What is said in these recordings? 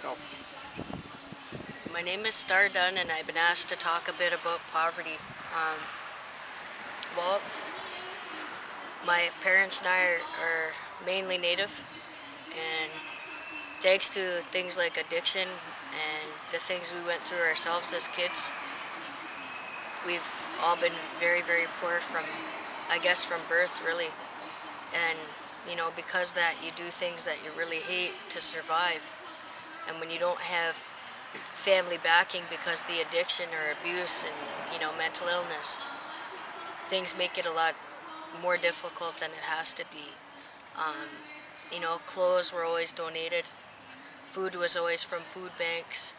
Go. My name is Star Dunn, and I've been asked to talk a bit about poverty. Um, well, my parents and I are mainly Native, and thanks to things like addiction and the things we went through ourselves as kids, we've all been very, very poor from, I guess, from birth, really. And, because that, you do things that you really hate to survive. And when you don't have family backing because of the addiction or abuse and, mental illness, things make it a lot more difficult than it has to be. Um, Clothes were always donated, food was always from food banks,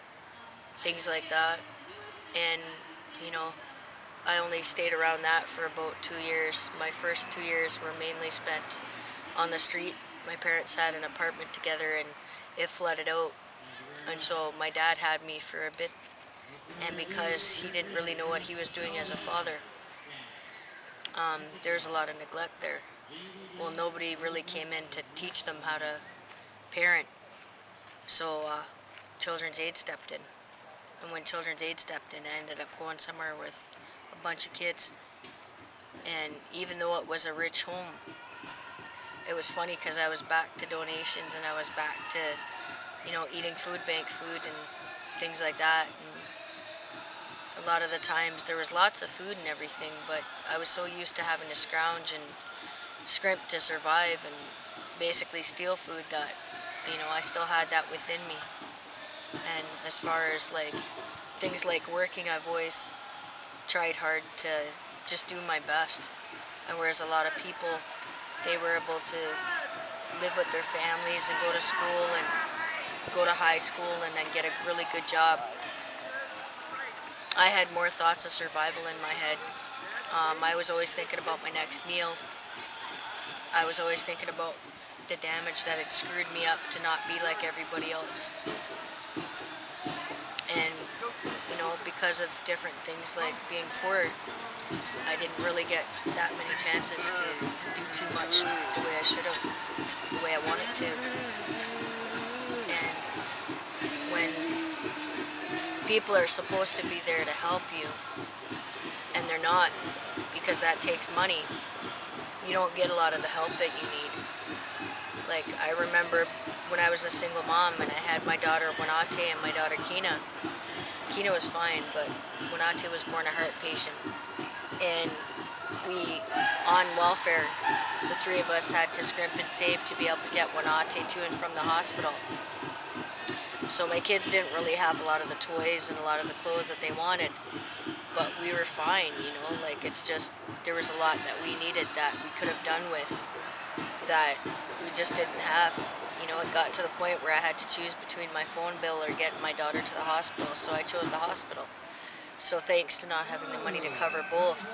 things like that. And, you know, I only stayed around that for about 2 years. My first 2 years were mainly spent on the street. My parents had an apartment together and it flooded out. And so my dad had me for a bit. And because he didn't really know what he was doing as a father, there's a lot of neglect there. Well, nobody really came in to teach them how to parent. So Children's Aid stepped in. And when Children's Aid stepped in, I ended up going somewhere with a bunch of kids. And even though it was a rich home, it was funny because I was back to donations and I was back to, eating food bank food and things like that. And a lot of the times there was lots of food and everything, but I was so used to having to scrounge and scrimp to survive and basically steal food that, I still had that within me. And as far as like things like working, I've always tried hard to just do my best. And whereas a lot of people, they were able to live with their families and go to school and go to high school and then get a really good job, I had more thoughts of survival in my head. I was always thinking about my next meal. I was always thinking about the damage that had screwed me up to not be like everybody else. And, because of different things like being poor, I didn't really get that many chances to do too much the way I should have, the way I wanted to. And when people are supposed to be there to help you and they're not, because that takes money, you don't get a lot of the help that you need. Like, I remember when I was a single mom and I had my daughter Wanate and my daughter Kina. Kina was fine, but Wanate was born a heart patient. And we, on welfare, the three of us had to scrimp and save to be able to get Wanate to and from the hospital. So my kids didn't really have a lot of the toys and a lot of the clothes that they wanted, but we were fine, like it's just, there was a lot that we needed that we could have done with that we just didn't have. It got to the point where I had to choose between my phone bill or getting my daughter to the hospital, so I chose the hospital. So thanks to not having the money to cover both,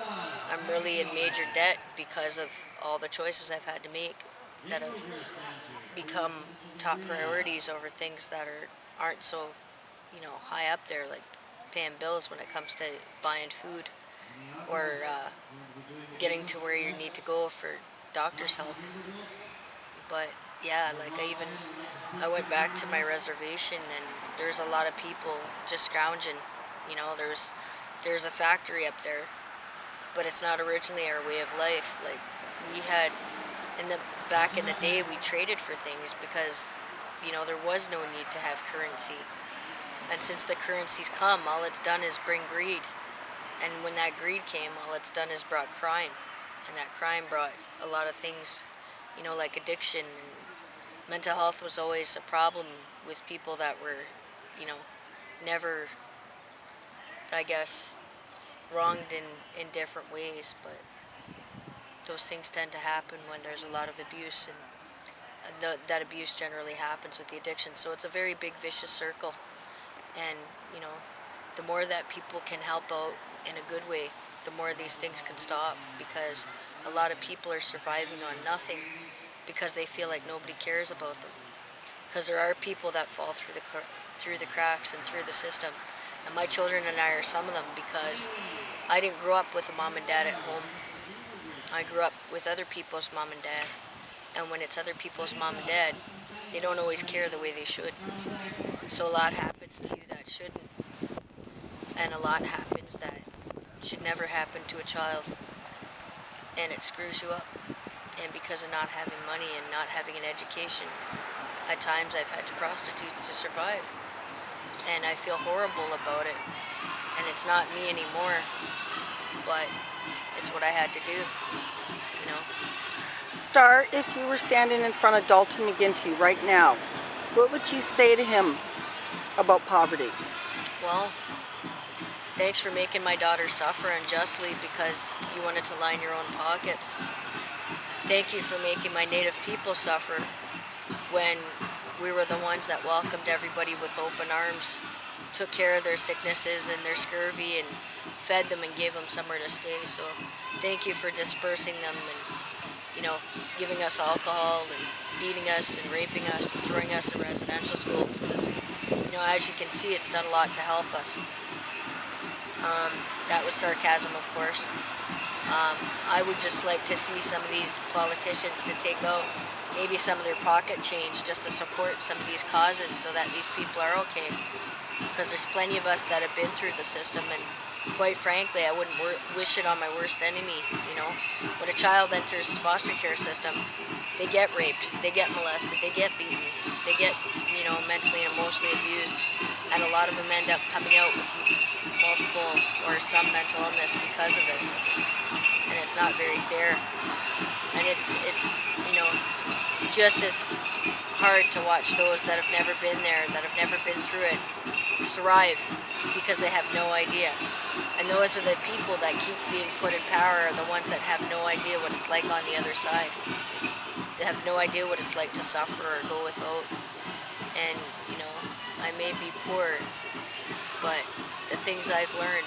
I'm really in major debt because of all the choices I've had to make that have become top priorities over things that aren't so, high up there, like paying bills when it comes to buying food or getting to where you need to go for doctor's help. But yeah, like I went back to my reservation and there's a lot of people just scrounging. There's a factory up there, but it's not originally our way of life. Like we had in the back in the day, we traded for things because there was no need to have currency. And since the currency's come, all it's done is bring greed. And when that greed came, all it's done is brought crime. And that crime brought a lot of things, like addiction. And mental health was always a problem with people that were, never, I guess, wronged in different ways. But those things tend to happen when there's a lot of abuse. And that abuse generally happens with the addiction. So it's a very big vicious circle. And, the more that people can help out in a good way, the more these things can stop, because a lot of people are surviving on nothing because they feel like nobody cares about them. Because there are people that fall through the cracks and through the system. And my children and I are some of them, because I didn't grow up with a mom and dad at home. I grew up with other people's mom and dad. And when it's other people's mom and dad, they don't always care the way they should. So a lot happens to you that shouldn't, and a lot happens that should never happen to a child, and it screws you up. And because of not having money and not having an education, at times I've had to prostitute to survive, and I feel horrible about it. And it's not me anymore, but it's what I had to do, you know. Star, if you were standing in front of Dalton McGinty right now, what would you say to him about poverty? Well, thanks for making my daughter suffer unjustly because you wanted to line your own pockets. Thank you for making my native people suffer when we were the ones that welcomed everybody with open arms, took care of their sicknesses and their scurvy, and fed them and gave them somewhere to stay. So thank you for dispersing them and, you know, giving us alcohol and beating us and raping us and throwing us in residential schools because, you know, as you can see, it's done a lot to help us. That was sarcasm, of course. I would just like to see some of these politicians to take out maybe some of their pocket change just to support some of these causes so that these people are okay. Because there's plenty of us that have been through the system, and quite frankly, I wouldn't wish it on my worst enemy, you know. When a child enters foster care system, they get raped, they get molested, they get beaten, they get, you know, mentally and emotionally abused, and a lot of them end up coming out with multiple or some mental illness because of it, and it's not very fair. And it's you know, just as hard to watch those that have never been there, that have never been through it, thrive because they have no idea. And those are the people that keep being put in power, are the ones that have no idea what it's like on the other side. They have no idea what it's like to suffer or go without. And, you know, I may be poor, but the things I've learned,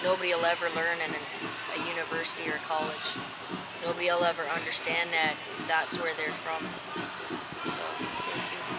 nobody will ever learn in a university or college. Nobody will ever understand that if that's where they're from. So, thank you.